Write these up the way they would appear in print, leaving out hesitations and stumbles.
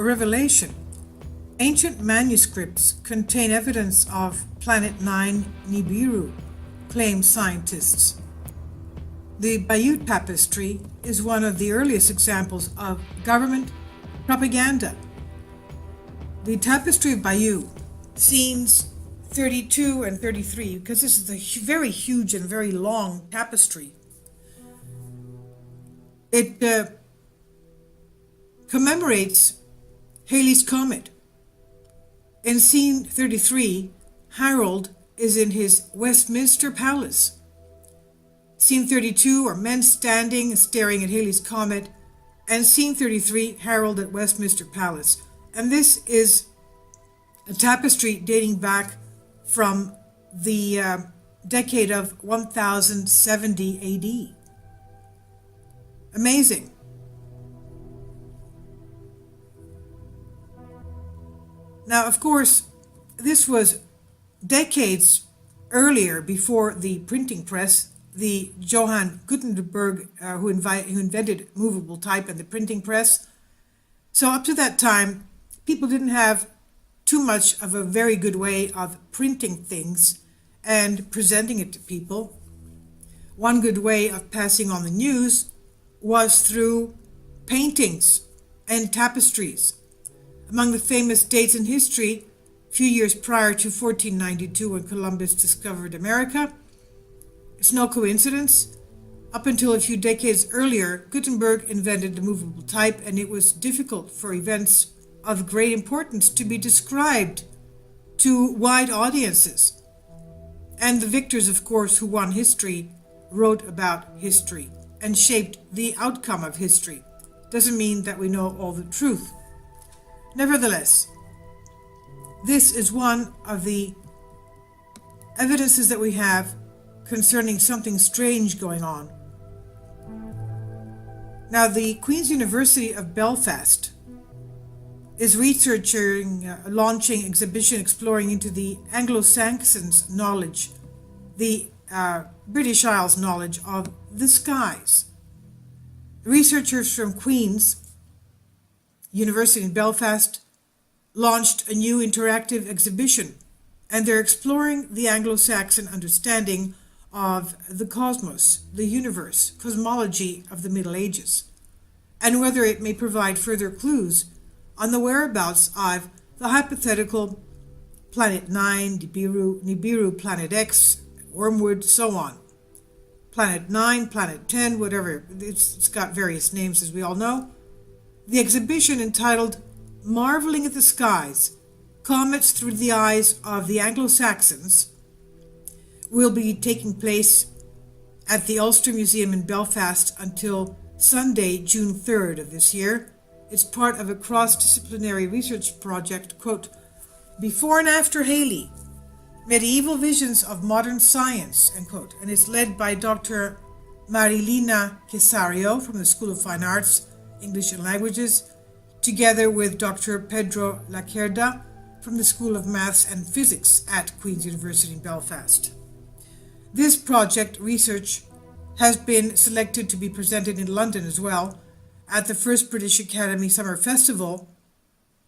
a revelation. Ancient manuscripts contain evidence of Planet 9 Nibiru, claim scientists. The Bayeux Tapestry is one of the earliest examples of government propaganda. The Tapestry of Bayeux, scenes 32 and 33, because this is a very huge and very long tapestry. It commemorates Halley's Comet. In scene 33, Harold is in his Westminster Palace. Scene 32 are men standing staring at Halley's Comet, and scene 33, Harold at Westminster Palace. And this is a tapestry dating back from the decade of 1070 AD. Amazing. Now, of course, this was decades earlier, before the printing press. The Johann Gutenberg, who invented movable type and the printing press. So up to that time, people didn't have too much of a very good way of printing things and presenting it to people. One good way of passing on the news was through paintings and tapestries. Among the famous dates in history, a few years prior to 1492, when Columbus discovered America, it's no coincidence. Up until a few decades earlier, Gutenberg invented the movable type, and it was difficult for events of great importance to be described to wide audiences. And the victors, of course, who won history, wrote about history and shaped the outcome of history. Doesn't mean that we know all the truth. Nevertheless, this is one of the evidences that we have concerning something strange going on. Now, the Queen's University of Belfast is launching exhibition exploring into the Anglo-Saxons' knowledge, the British Isles' knowledge of the skies. Researchers from Queen's University in Belfast launched a new interactive exhibition, and they're exploring the Anglo-Saxon understanding of the cosmos, the universe, cosmology of the Middle Ages, and whether it may provide further clues on the whereabouts of the hypothetical Planet 9, Nibiru, Planet X, Wormwood, so on. Planet 9, Planet 10, whatever. It's got various names, as we all know. The exhibition, entitled Marveling at the Skies, Comets Through the Eyes of the Anglo-Saxons, will be taking place at the Ulster Museum in Belfast until Sunday, June 3rd of this year. It's part of a cross-disciplinary research project, quote, Before and After Halley, Medieval Visions of Modern Science, end quote, and it's led by Dr. Marilina Cesario from the School of Fine Arts, English and Languages, together with Dr. Pedro Lacerda from the School of Maths and Physics at Queen's University in Belfast. This project research has been selected to be presented in London as well at the first British Academy Summer Festival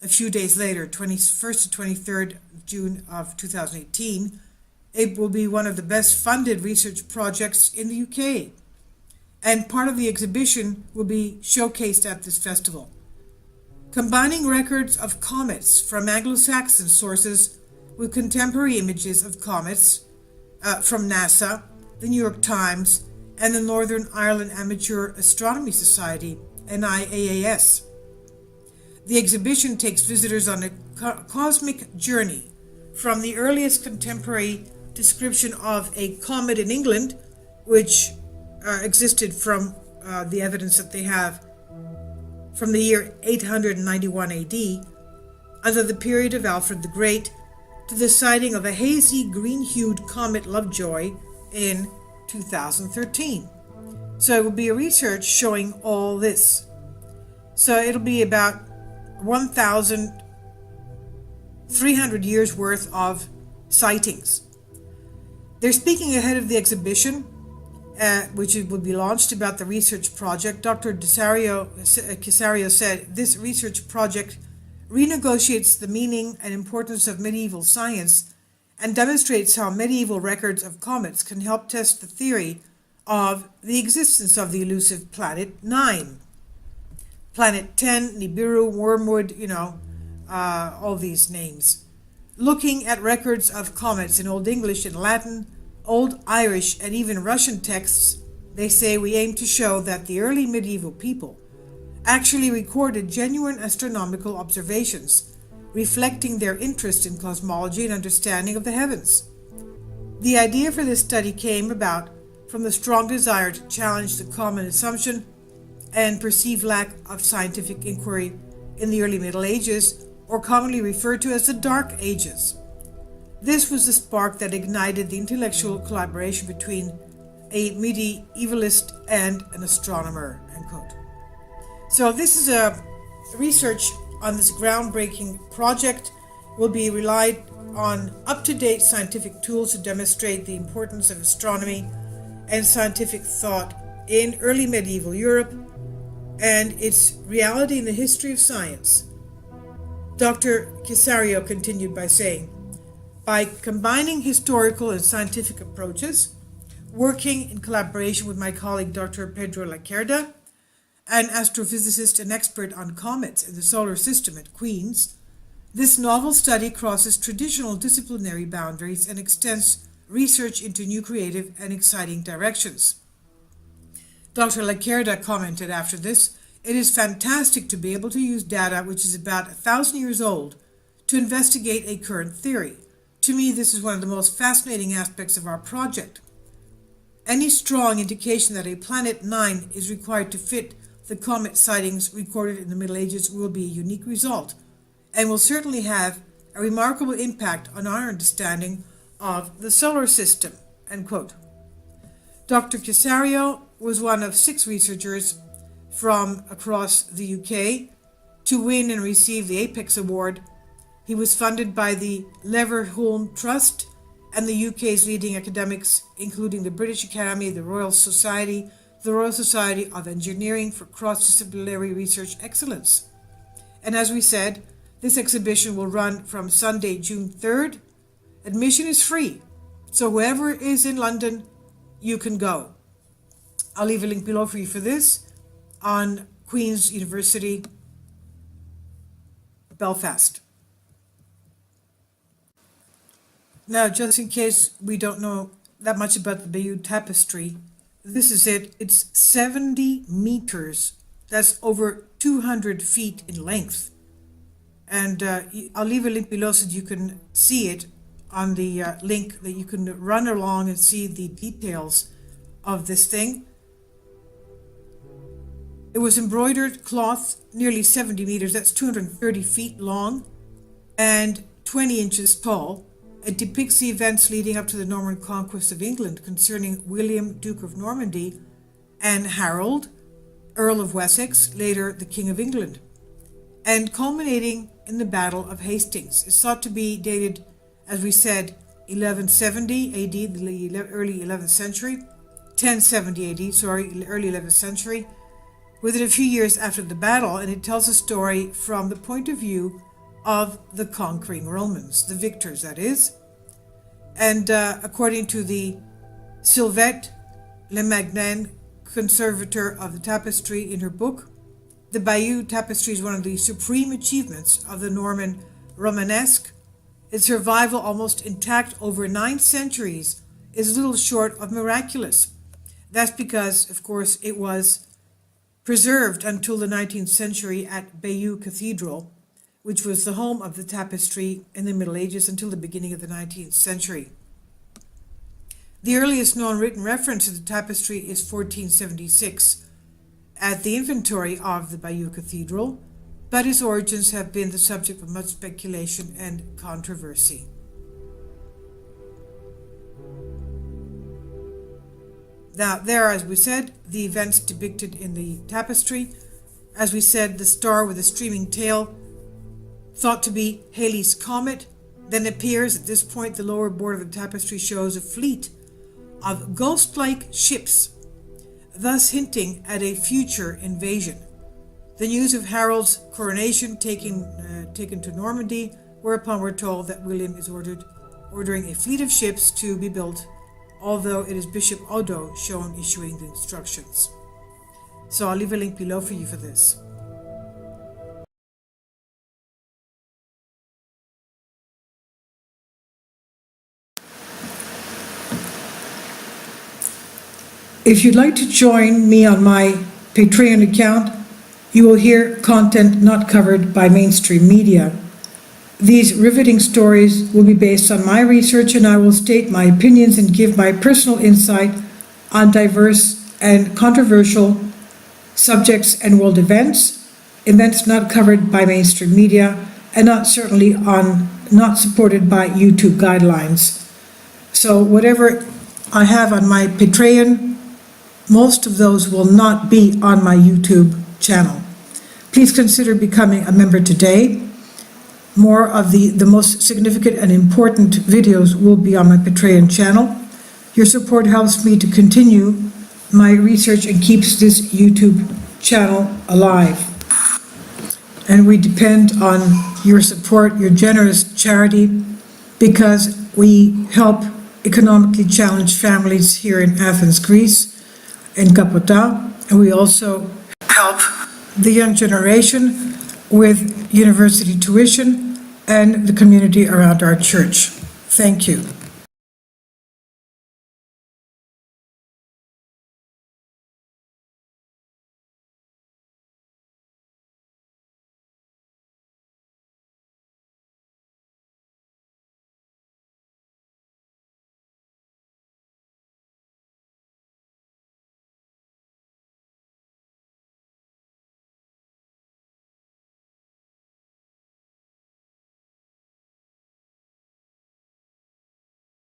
a few days later, 21st to 23rd of June of 2018. It will be one of the best funded research projects in the UK, and part of the exhibition will be showcased at this festival. Combining records of comets from Anglo-Saxon sources with contemporary images of comets from NASA, the New York Times, and the Northern Ireland Amateur Astronomy Society, NIAAS. The exhibition takes visitors on a cosmic journey from the earliest contemporary description of a comet in England, which existed from the evidence that they have from the year 891 AD, under the period of Alfred the Great, to the sighting of a hazy green-hued comet Lovejoy in 2013. So it will be a research showing all this. So it'll be about 1,300 years worth of sightings. They're speaking ahead of the exhibition, which will be launched, about the research project. Dr. Cesario said, this research project renegotiates the meaning and importance of medieval science and demonstrates how medieval records of comets can help test the theory of the existence of the elusive Planet 9. Planet 10, Nibiru, Wormwood, all these names. Looking at records of comets in Old English and Latin, Old Irish, and even Russian texts, they say we aim to show that the early medieval people actually recorded genuine astronomical observations, reflecting their interest in cosmology and understanding of the heavens. The idea for this study came about from the strong desire to challenge the common assumption and perceived lack of scientific inquiry in the early Middle Ages, or commonly referred to as the Dark Ages. This was the spark that ignited the intellectual collaboration between a medievalist and an astronomer, end quote. So this is a research on this groundbreaking project will be relied on up-to-date scientific tools to demonstrate the importance of astronomy and scientific thought in early medieval Europe and its reality in the history of science. Dr. Cesario continued by saying, by combining historical and scientific approaches, working in collaboration with my colleague Dr. Pedro Lacerda, an astrophysicist and expert on comets in the solar system at Queen's, this novel study crosses traditional disciplinary boundaries and extends research into new creative and exciting directions. Dr. Lacerda commented after this, "It is fantastic to be able to use data which is about 1,000 years old to investigate a current theory. To me, this is one of the most fascinating aspects of our project. Any strong indication that a Planet 9 is required to fit the comet sightings recorded in the Middle Ages will be a unique result and will certainly have a remarkable impact on our understanding of the solar system," end quote. Dr. Cesario was one of 6 researchers from across the UK to win and receive the Apex Award. He was funded by the Leverhulme Trust and the UK's leading academics, including the British Academy, the Royal Society of Engineering for cross-disciplinary research excellence. And as we said, this exhibition will run from Sunday, June 3rd. Admission is free, so whoever is in London, you can go. I'll leave a link below for you for this on Queen's University, Belfast. Now, just in case we don't know that much about the Bayeux Tapestry, this is it. It's 70 meters. That's over 200 feet in length. And I'll leave a link below so that you can see it on the link, that you can run along and see the details of this thing. It was embroidered cloth, nearly 70 meters, that's 230 feet long and 20 inches tall. It depicts the events leading up to the Norman conquest of England concerning William, Duke of Normandy, and Harold, Earl of Wessex, later the King of England, and culminating in the Battle of Hastings. It's thought to be dated, as we said, 1170 AD, the early 11th century, 1070 AD, early 11th century, within a few years after the battle, and it tells a story from the point of view of the conquering Romans, the victors, that is. And according to the Sylvette Lemagnan, conservator of the tapestry, in her book, the Bayeux Tapestry is one of the supreme achievements of the Norman Romanesque. Its survival, almost intact over 9 centuries, is little short of miraculous. That's because, of course, it was preserved until the 19th century at Bayeux Cathedral, which was the home of the tapestry in the Middle Ages until the beginning of the 19th century. The earliest known written reference to the tapestry is 1476 at the inventory of the Bayeux Cathedral, but its origins have been the subject of much speculation and controversy. Now, there, as we said, the events depicted in the tapestry. As we said, the star with a streaming tail, thought to be Halley's Comet, then appears. At this point, the lower border of the tapestry shows a fleet of ghost-like ships, thus hinting at a future invasion. The news of Harold's coronation taken to Normandy, whereupon we're told that William is ordering a fleet of ships to be built, although it is Bishop Odo shown issuing the instructions. So I'll leave a link below for you for this. If you'd like to join me on my Patreon account, you will hear content not covered by mainstream media. These riveting stories will be based on my research, and I will state my opinions and give my personal insight on diverse and controversial subjects and world events not covered by mainstream media, and not supported by YouTube guidelines. So whatever I have on my Patreon, most of those will not be on my YouTube channel. Please consider becoming a member today. More of the most significant and important videos will be on my Patreon channel. Your support helps me to continue my research and keeps this YouTube channel alive. And we depend on your support, your generous charity, because we help economically challenged families here in Athens, Greece, in Kapota, and we also help the young generation with university tuition and the community around our church. Thank you.